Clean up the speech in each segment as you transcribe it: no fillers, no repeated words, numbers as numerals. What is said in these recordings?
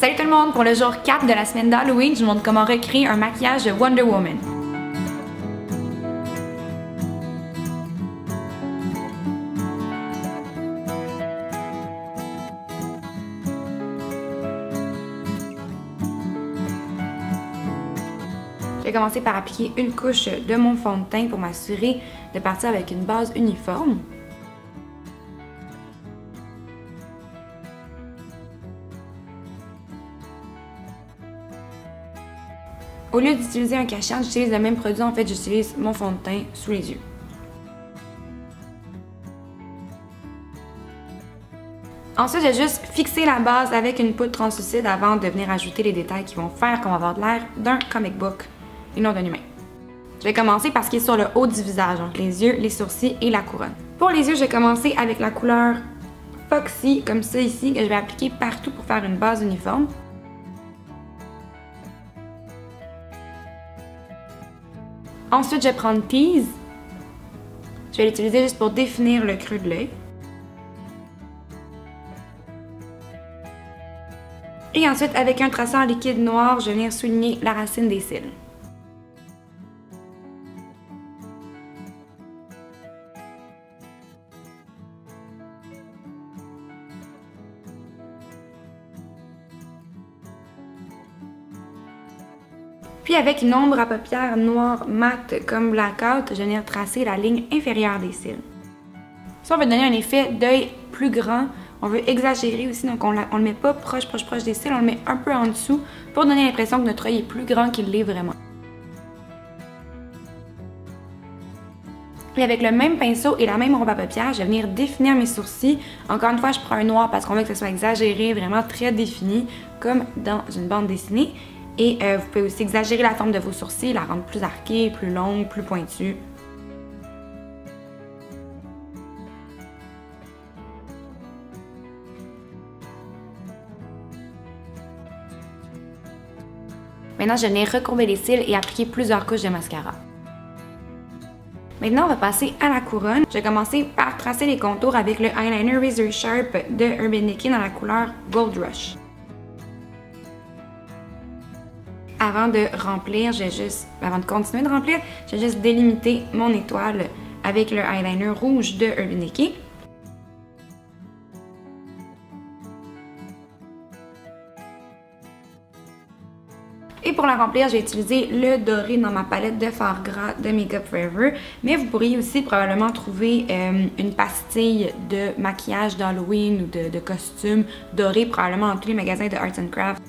Salut tout le monde! Pour le jour 4 de la semaine d'Halloween, je vous montre comment recréer un maquillage de Wonder Woman. Je vais commencer par appliquer une couche de mon fond de teint pour m'assurer de partir avec une base uniforme. Au lieu d'utiliser un cachant, j'utilise le même produit. En fait, j'utilise mon fond de teint sous les yeux. Ensuite, je vais juste fixer la base avec une poudre translucide avant de venir ajouter les détails qui vont faire qu'on va avoir l'air d'un comic book et non d'un humain. Je vais commencer par ce qui est sur le haut du visage, donc les yeux, les sourcils et la couronne. Pour les yeux, je vais commencer avec la couleur Foxy, comme ça ici, que je vais appliquer partout pour faire une base uniforme. Ensuite, je vais prendre Tease. Je vais l'utiliser juste pour définir le creux de l'œil. Et ensuite, avec un traçant liquide noir, je vais venir souligner la racine des cils. Puis avec une ombre à paupières noire mate comme Blackout, je vais venir tracer la ligne inférieure des cils. Si on veut donner un effet d'œil plus grand, on veut exagérer aussi, donc on le met pas proche des cils, on le met un peu en dessous pour donner l'impression que notre œil est plus grand qu'il l'est vraiment. Et avec le même pinceau et la même ombre à paupières, je vais venir définir mes sourcils. Encore une fois, je prends un noir parce qu'on veut que ce soit exagéré, vraiment très défini, comme dans une bande dessinée. Et vous pouvez aussi exagérer la forme de vos sourcils, la rendre plus arquée, plus longue, plus pointue. Maintenant, je vais venir recourber les cils et appliquer plusieurs couches de mascara. Maintenant, on va passer à la couronne. Je vais commencer par tracer les contours avec le eyeliner Razor Sharp de Urban Decay dans la couleur Gold Rush. Avant de remplir, avant de continuer de remplir, je vais juste délimiter mon étoile avec le eyeliner rouge de Urban Decay. Et pour la remplir, je vais utiliser le doré dans ma palette de fard gras de Makeup Forever. Mais vous pourriez aussi probablement trouver une pastille de maquillage d'Halloween ou de costume doré probablement dans tous les magasins de Arts & Crafts.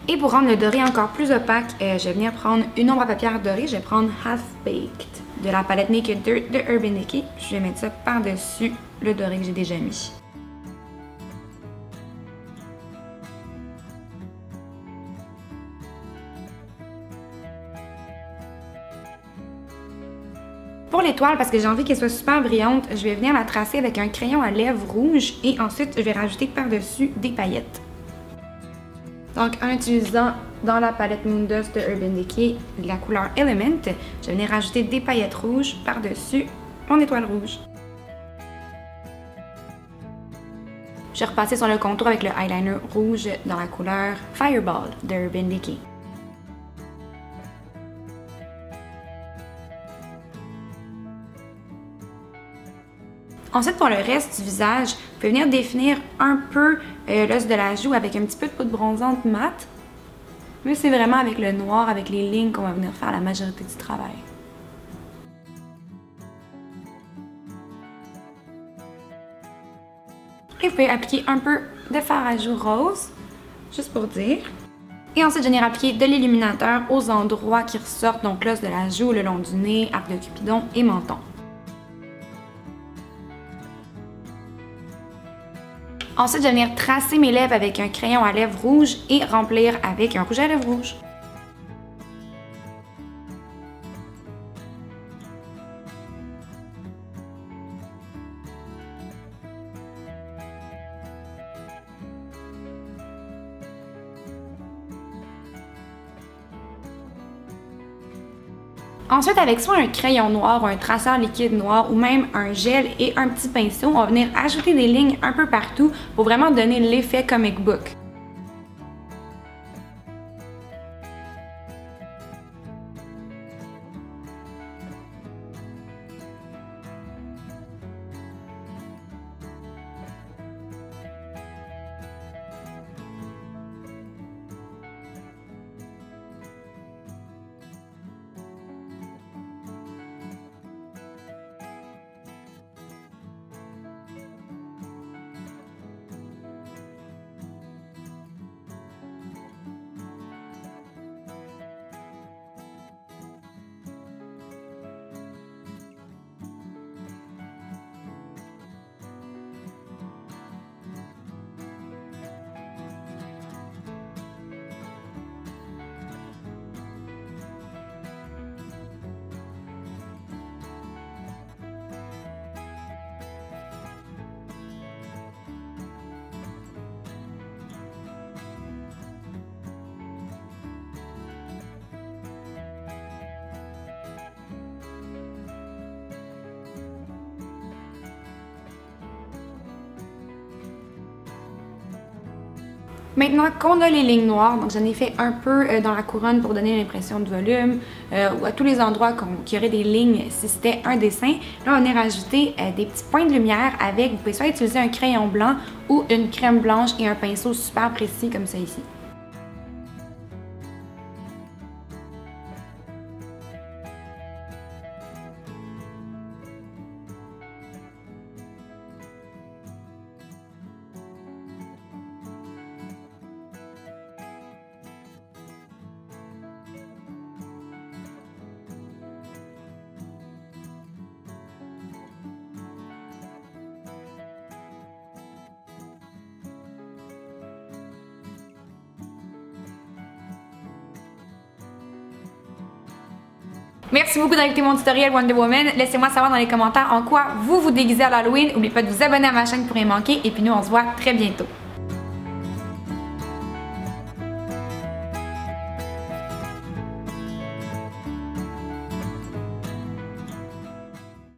Et pour rendre le doré encore plus opaque, je vais venir prendre une ombre à paupières dorée. Je vais prendre Half Baked de la palette Naked Dirt de Urban Decay. Je vais mettre ça par-dessus le doré que j'ai déjà mis. Pour l'étoile, parce que j'ai envie qu'elle soit super brillante, je vais venir la tracer avec un crayon à lèvres rouge et ensuite je vais rajouter par-dessus des paillettes. Donc, en utilisant dans la palette Moon Dust de Urban Decay la couleur Element, je vais venir rajouter des paillettes rouges par-dessus mon étoile rouge. Je vais repasser sur le contour avec le eyeliner rouge dans la couleur Fireball de Urban Decay. Ensuite, pour le reste du visage, vous pouvez venir définir un peu l'os de la joue avec un petit peu de poudre bronzante mate. Mais c'est vraiment avec le noir, avec les lignes qu'on va venir faire la majorité du travail. Et vous pouvez appliquer un peu de fard à joues rose, juste pour dire. Et ensuite, je vais venir appliquer de l'illuminateur aux endroits qui ressortent, donc l'os de la joue, le long du nez, arc de cupidon et menton. Ensuite, je vais venir tracer mes lèvres avec un crayon à lèvres rouge et remplir avec un rouge à lèvres rouge. Ensuite, avec soit un crayon noir, un traceur liquide noir ou même un gel et un petit pinceau, on va venir ajouter des lignes un peu partout pour vraiment donner l'effet comic book. Maintenant qu'on a les lignes noires, donc j'en ai fait un peu dans la couronne pour donner l'impression de volume, ou à tous les endroits qu'il y aurait des lignes si c'était un dessin. Là, on va venir rajouter des petits points de lumière avec, vous pouvez soit utiliser un crayon blanc ou une crème blanche et un pinceau super précis comme ça ici. Merci beaucoup d'avoir écouté mon tutoriel Wonder Woman. Laissez-moi savoir dans les commentaires en quoi vous vous déguisez à l'Halloween. N'oubliez pas de vous abonner à ma chaîne pour rien manquer. Et puis nous, on se voit très bientôt.